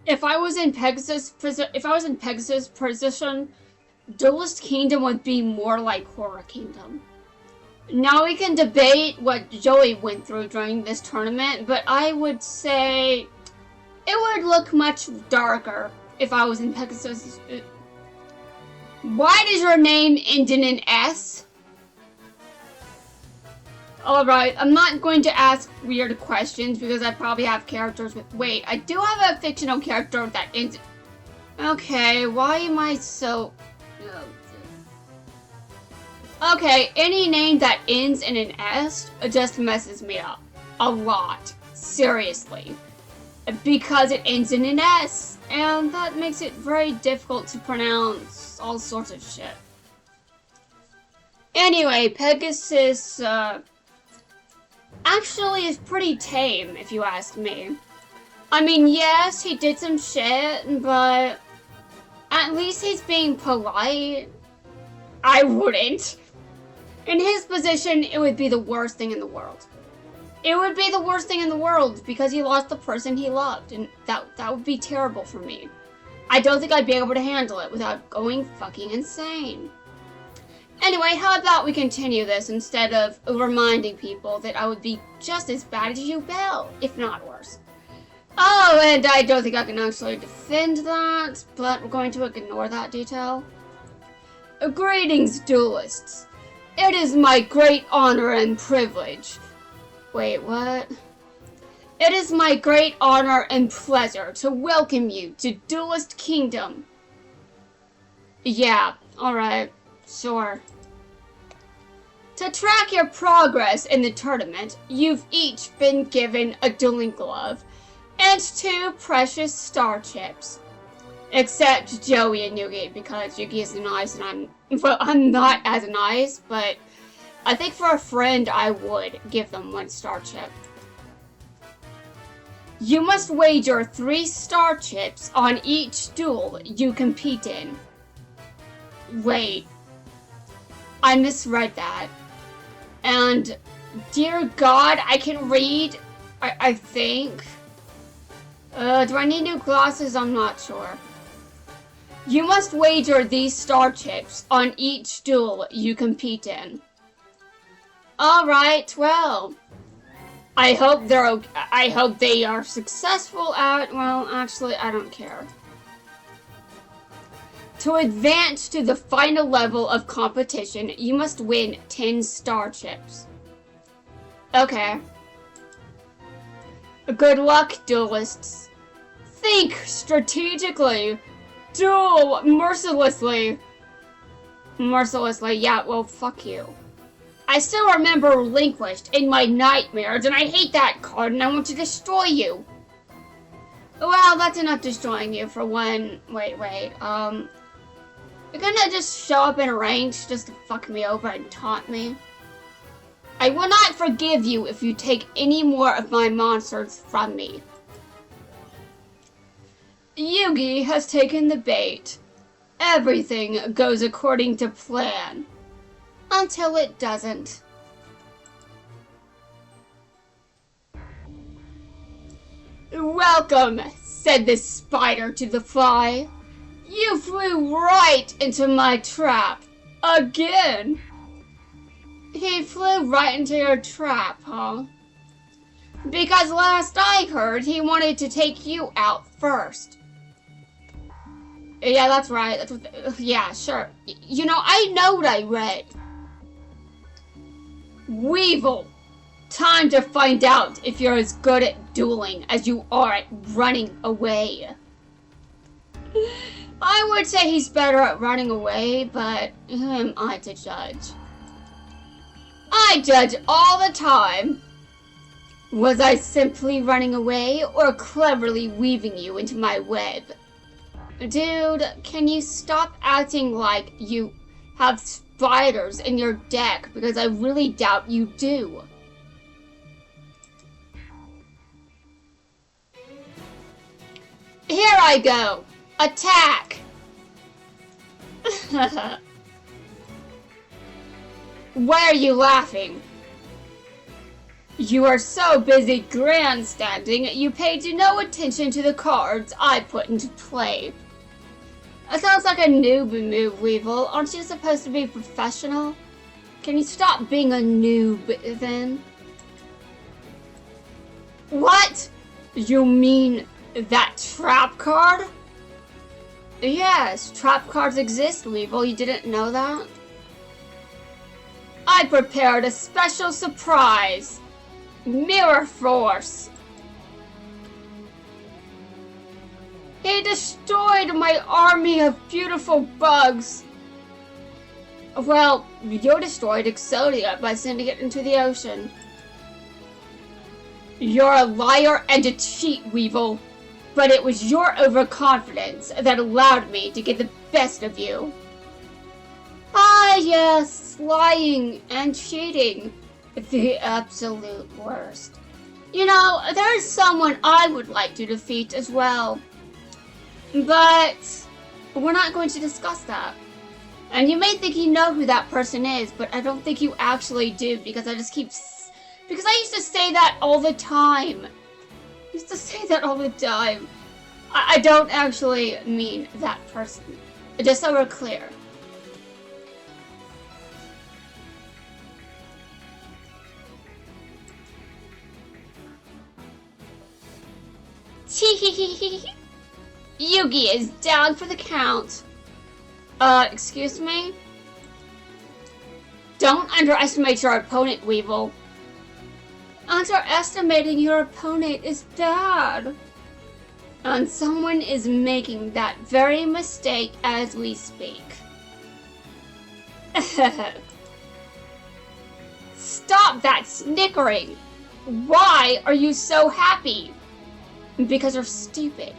If I was in Pegasus position, Duelist Kingdom would be more like Horror Kingdom. Now we can debate what Joey went through during this tournament, but I would say it would look much darker if I was in Pegasus. Why does your name end in an S? Alright, I'm not going to ask weird questions because I probably have characters with... Wait, I do have a fictional character that ends... Okay, why am I so... Okay, any name that ends in an S just messes me up. A lot. Seriously. Because it ends in an S. And that makes it very difficult to pronounce all sorts of shit. Anyway, Pegasus, actually is pretty tame, if you ask me. I mean, yes, he did some shit, but at least he's being polite. I wouldn't. In his position, it would be the worst thing in the world. It would be the worst thing in the world because he lost the person he loved, and that would be terrible for me. I don't think I'd be able to handle it without going fucking insane. Anyway, how about we continue this instead of reminding people that I would be just as bad as you, Belle, if not worse. Oh, and I don't think I can actually defend that, but we're going to ignore that detail. Greetings, duelists. It is my great honor and privilege. Wait, what? It is my great honor and pleasure to welcome you to Duelist Kingdom. Yeah, alright. Sure. To track your progress in the tournament, you've each been given a dueling glove and 2 precious star chips. Except Joey and Yugi, because Yugi is nice and I'm not as nice, but I think for a friend I would give them 1 star chip. You must wager 3 star chips on each duel you compete in. Wait. I misread that. And, dear God, I can read, I think. Do I need new glasses? I'm not sure. You must wager these star chips on each duel you compete in. Alright, well. I hope they are successful at, well, actually, I don't care. To advance to the final level of competition, you must win 10 star chips. Okay. Good luck, duelists. Think strategically. Duel mercilessly. Mercilessly, yeah, well, fuck you. I still remember Relinquished in my nightmares, and I hate that card, and I want to destroy you. Well, that's enough destroying you for one... Wait. You're gonna just show up in a range just to fuck me over and taunt me? I will not forgive you if you take any more of my monsters from me. Yugi has taken the bait. Everything goes according to plan. Until it doesn't. Welcome, said the spider to the fly. You flew right into my trap. Again. He flew right into your trap, huh? Because last I heard, he wanted to take you out first. Yeah, that's right. That's what yeah, sure. You know, I know what I read. Weevil. Time to find out if you're as good at dueling as you are at running away. I would say he's better at running away, but who am I to judge? I judge all the time. Was I simply running away or cleverly weaving you into my web? Dude, can you stop acting like you have spiders in your deck? Because I really doubt you do. Here I go! Attack! Why are you laughing? You are so busy grandstanding, you paid no attention to the cards I put into play. That sounds like a newbie move, Weevil. Aren't you supposed to be professional? Can you stop being a noob, then? What? You mean that trap card? Yes, trap cards exist, Weevil. You didn't know that? I prepared a special surprise. Mirror Force. He destroyed my army of beautiful bugs. Well, you destroyed Exodia by sending it into the ocean. You're a liar and a cheat, Weevil. But it was your overconfidence that allowed me to get the best of you. Ah, yes, lying and cheating. The absolute worst. You know, there's someone I would like to defeat as well. But we're not going to discuss that. And you may think you know who that person is, but I don't think you actually do, because I used to say that all the time. I don't actually mean that person. Just so we're clear. Yugi is down for the count. Excuse me? Don't underestimate your opponent, Weevil. Underestimating your opponent is bad. And someone is making that very mistake as we speak. Stop that snickering! Why are you so happy? Because you're stupid.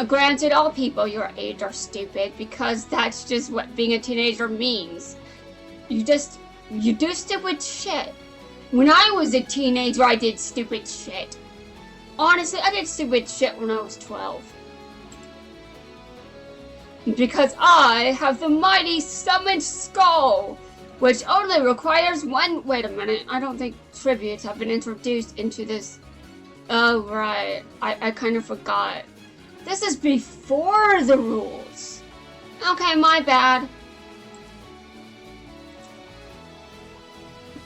Granted, all people your age are stupid, because that's just what being a teenager means. You do stupid shit. When I was a teenager, I did stupid shit. Honestly, I did stupid shit when I was 12. Because I have the mighty summoned skull, which only requires one— wait a minute, I don't think tributes have been introduced into this. Oh, right. I kind of forgot. This is before the rules. Okay, my bad.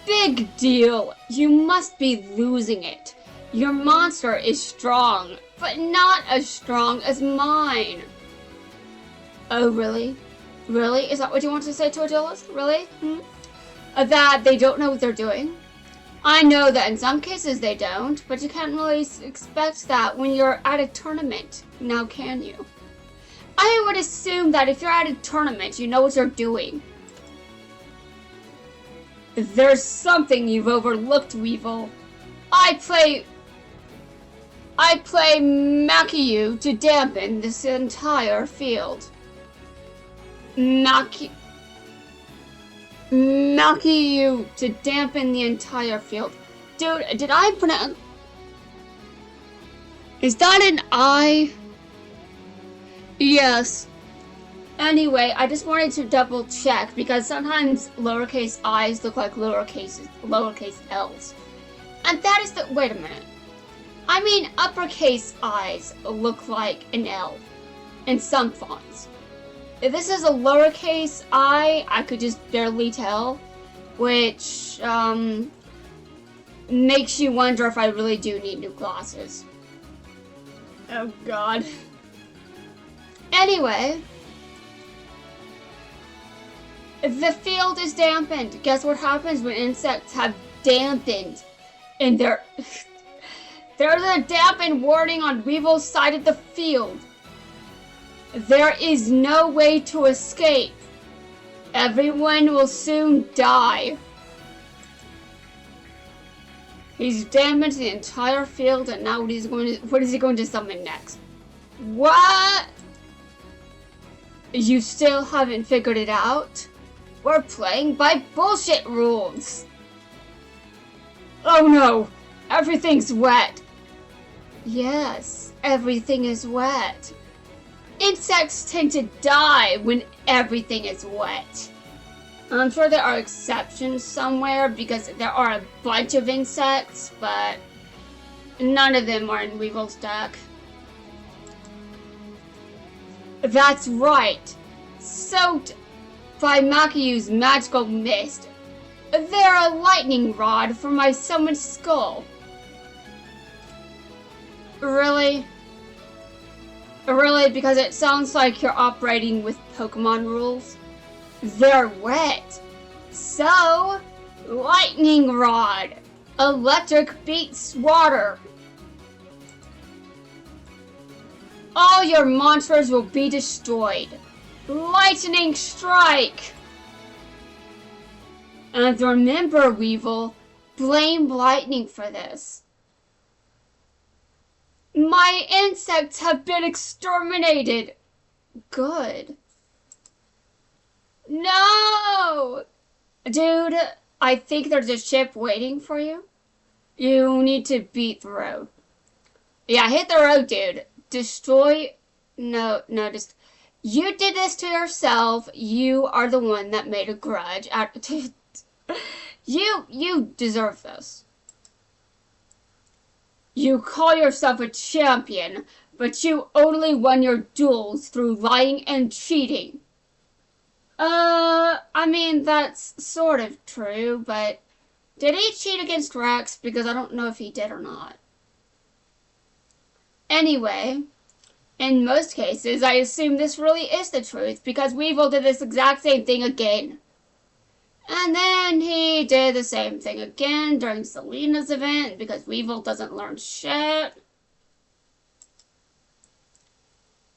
Big deal. You must be losing it. Your monster is strong, but not as strong as mine. Oh, really? Really? Is that what you want to say to a duelist? Really? That they don't know what they're doing? I know that in some cases they don't, but you can't really expect that when you're at a tournament. Now can you? I would assume that if you're at a tournament, you know what you're doing. There's something you've overlooked, Weevil. I play Makiyu to dampen this entire field. Makiyu to dampen the entire field. Dude, did I pronounce— is that an I? Yes. Anyway, I just wanted to double check, because sometimes lowercase i's look like lowercase l's. And that is the— wait a minute. I mean, uppercase i's look like an L in some fonts. If this is a lowercase I could just barely tell, which makes you wonder if I really do need new glasses. Oh god. Anyway, the field is dampened. Guess what happens when insects have dampened in their there's a dampened warning on Weevil's side of the field. There is no way to escape. Everyone will soon die. He's damaged the entire field, and now what is he going to summon next? What? You still haven't figured it out? We're playing by bullshit rules. Oh no, everything's wet. Yes, everything is wet. Insects tend to die when everything is wet. I'm sure there are exceptions somewhere because there are a bunch of insects, but none of them are in Weevil's deck. That's right. Soaked by Makiyu's magical mist, they're a lightning rod for my summoned skull. Really? Really? Because it sounds like you're operating with Pokemon rules. They're wet. So, lightning rod. Electric beats water. All your monsters will be destroyed. Lightning strike. And remember, Weevil, blame lightning for this. My insects have been exterminated. Good. No! Dude, I think there's a ship waiting for you. You need to beat the road. Yeah, hit the road, dude. Destroy... No, just... You did this to yourself. You are the one that made a grudge. You deserve this. You call yourself a champion, but you only won your duels through lying and cheating. I mean, that's sort of true, but did he cheat against Rex? Because I don't know if he did or not. Anyway, in most cases, I assume this really is the truth, because Weevil did this exact same thing again. And then he did the same thing again during Selena's event, because Weevil doesn't learn shit.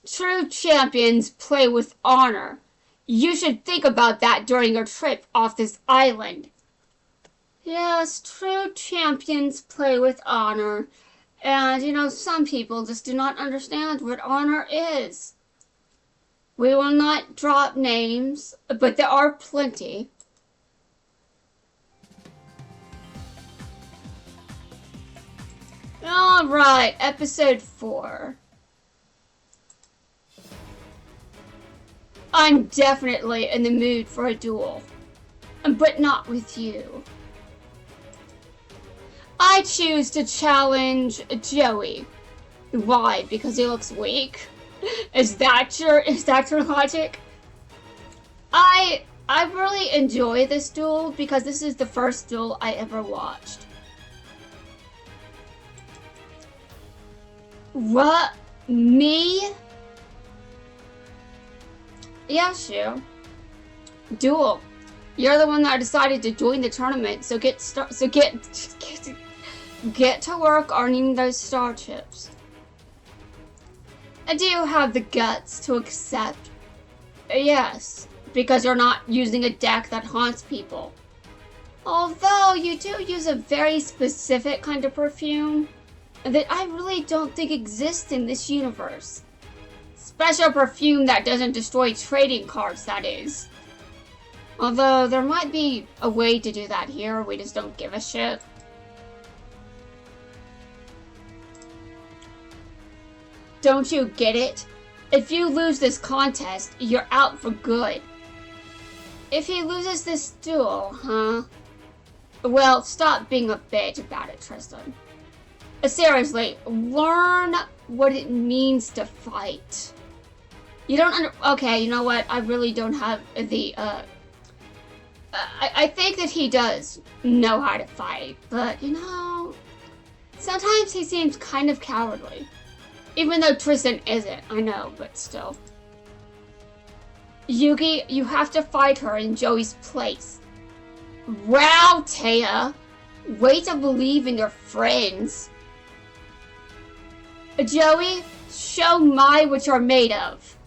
True champions play with honor. You should think about that during your trip off this island. Yes, true champions play with honor. And, you know, some people just do not understand what honor is. We will not drop names, but there are plenty. Alright, episode 4. I'm definitely in the mood for a duel, but not with you. I choose to challenge Joey. Why? Because he looks weak? Is that your logic? I really enjoy this duel because this is the first duel I ever watched. What? Me? Yes, you. Duel. You're the one that decided to join the tournament, so get to work earning those star chips. And do you have the guts to accept? Yes, because you're not using a deck that haunts people. Although you do use a very specific kind of perfume that I really don't think exists in this universe. Special perfume that doesn't destroy trading cards, that is. Although there might be a way to do that here, we just don't give a shit. Don't you get it? If you lose this contest, you're out for good. If he loses this duel, huh? Well, stop being a bitch about it, Tristan. Seriously, learn what it means to fight. You don't okay, you know what? I really don't have the, I think that he does know how to fight, but, you know, sometimes he seems kind of cowardly. Even though Tristan isn't, I know, but still. Yugi, you have to fight her in Joey's place. Wow, Taya. Way to believe in your friends. Joey, show Mai what you're made of.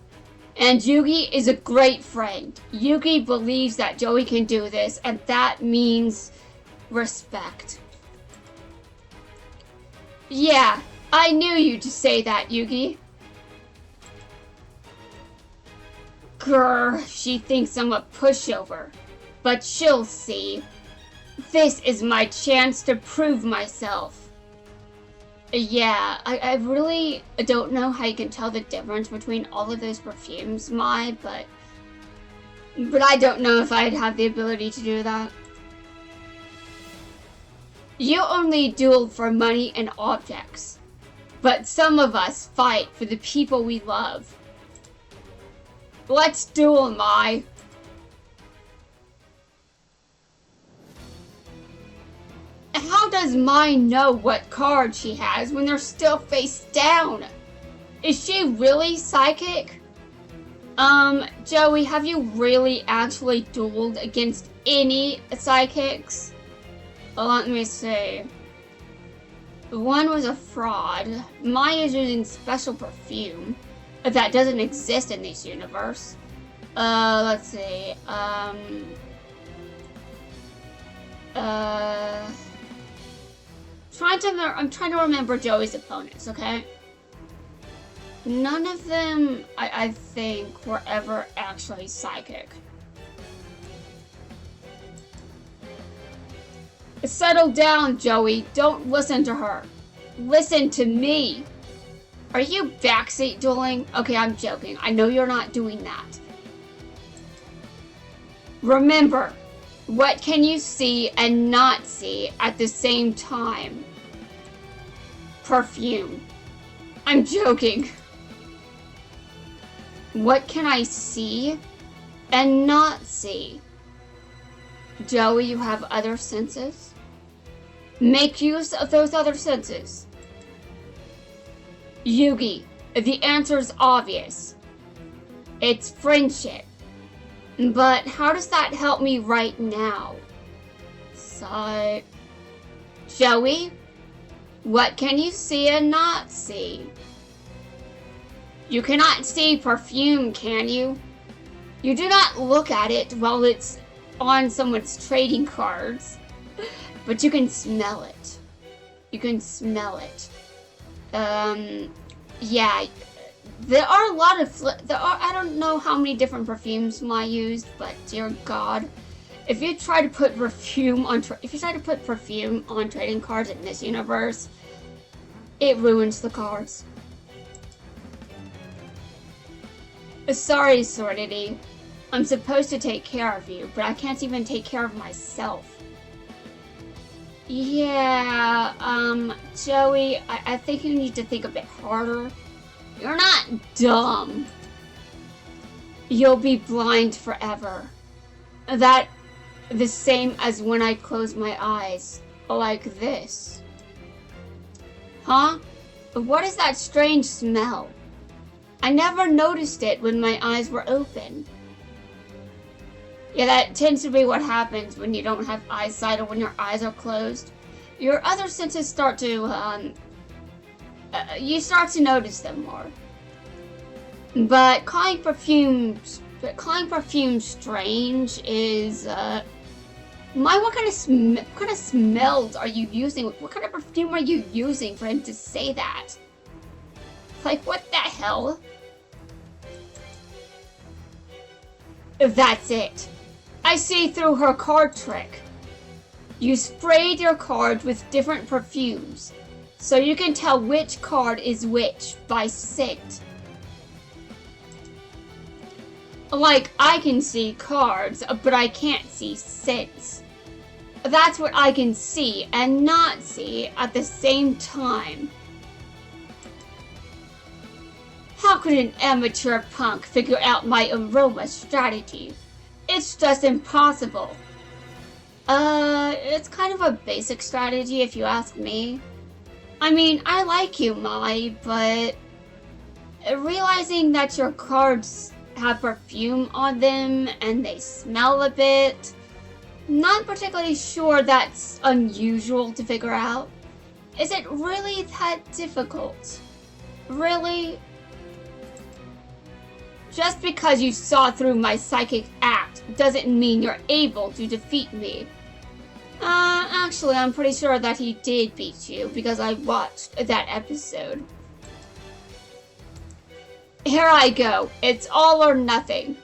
And Yugi is a great friend. Yugi believes that Joey can do this, and that means respect. Yeah, I knew you'd say that, Yugi. Grr, she thinks I'm a pushover. But she'll see. This is my chance to prove myself. Yeah, I really don't know how you can tell the difference between all of those perfumes, Mai, but But I don't know if I'd have the ability to do that. You only duel for money and objects. But some of us fight for the people we love. Let's duel, Mai. How does Mai know what card she has when they're still face down? Is she really psychic? Joey, have you really actually dueled against any psychics? Let me see. One was a fraud. Mai is using special perfume that doesn't exist in this universe. Let's see. I'm trying to remember Joey's opponents, okay? None of them, I think, were ever actually psychic. Settle down, Joey. Don't listen to her. Listen to me. Are you backseat dueling? Okay, I'm joking. I know you're not doing that. Remember, what can you see and not see at the same time? Perfume. I'm joking. What can I see and not see? Joey, you have other senses? Make use of those other senses. Yugi, the answer's obvious. It's friendship. But how does that help me right now? So, Joey, what can you see and not see? You cannot see perfume, can you? You do not look at it while it's on someone's trading cards, but you can smell it. You can smell it. Yeah, there are a lot of I don't know how many different perfumes Mai used, but dear God, if you try to put perfume on trading cards in this universe, it ruins the cards. Sorry, Serenity. I'm supposed to take care of you, but I can't even take care of myself. Yeah, Joey, I think you need to think a bit harder. You're not dumb. You'll be blind forever. That the same as when I close my eyes, like this. Huh? What is that strange smell? I never noticed it when my eyes were open. Yeah, that tends to be what happens when you don't have eyesight or when your eyes are closed. Your other senses start to, you start to notice them more. But calling perfume strange is, what kind of smells are you using? What kind of perfume are you using for him to say that? Like, what the hell? That's it. I see through her card trick. You sprayed your cards with different perfumes, so you can tell which card is which by scent. Like, I can see cards, but I can't see scents. That's what I can see and not see at the same time. How could an amateur punk figure out my aroma strategy? It's just impossible. It's kind of a basic strategy if you ask me. I mean, I like you, Mai, but realizing that your cards have perfume on them and they smell a bit, not particularly sure that's unusual to figure out. Is it really that difficult? Really? Just because you saw through my psychic act doesn't mean you're able to defeat me. Actually, I'm pretty sure that he did beat you because I watched that episode. Here I go. It's all or nothing.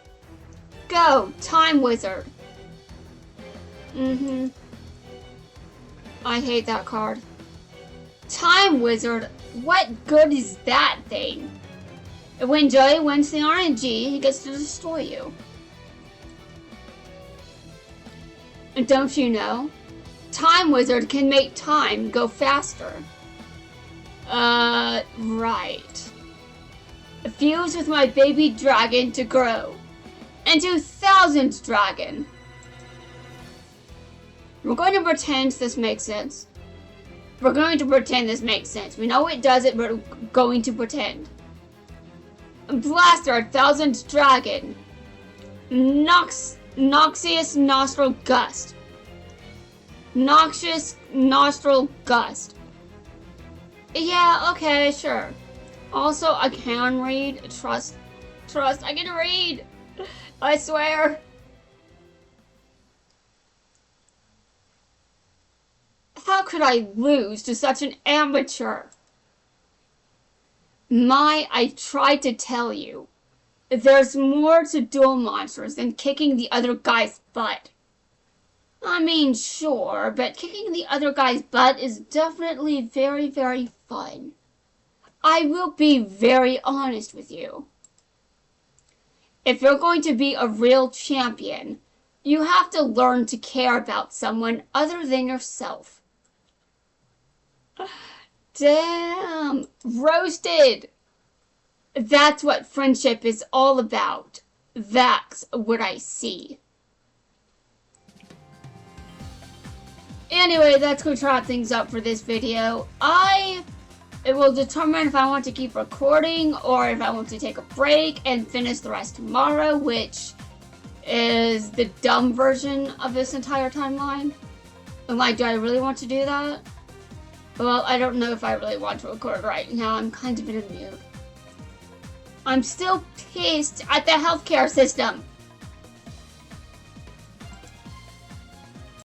Go, Time Wizard. I hate that card. Time Wizard? What good is that thing? When Joey wins the RNG, he gets to destroy you. Don't you know? Time Wizard can make time go faster. Right. Fuse with my baby dragon to grow into 1000th dragon. We're going to pretend this makes sense. We're going to pretend this makes sense. We know it doesn't, but we're going to pretend. Blaster 1000th dragon. Noxious nostril gust. Noxious nostril gust. Yeah, okay, sure. Also, I can read. Trust, I can read. I swear. How could I lose to such an amateur? I tried to tell you. There's more to duel monsters than kicking the other guy's butt. I mean, sure, but kicking the other guy's butt is definitely very, very fun. I will be very honest with you. If you're going to be a real champion, you have to learn to care about someone other than yourself. Damn, roasted. That's what friendship is all about. That's what I see. Anyway, that's going to wrap things up for this video. It will determine if I want to keep recording or if I want to take a break and finish the rest tomorrow, which is the dumb version of this entire timeline. Do I really want to do that? Well, I don't know if I really want to record right now. I'm kind of in a mood. I'm still pissed at the healthcare system.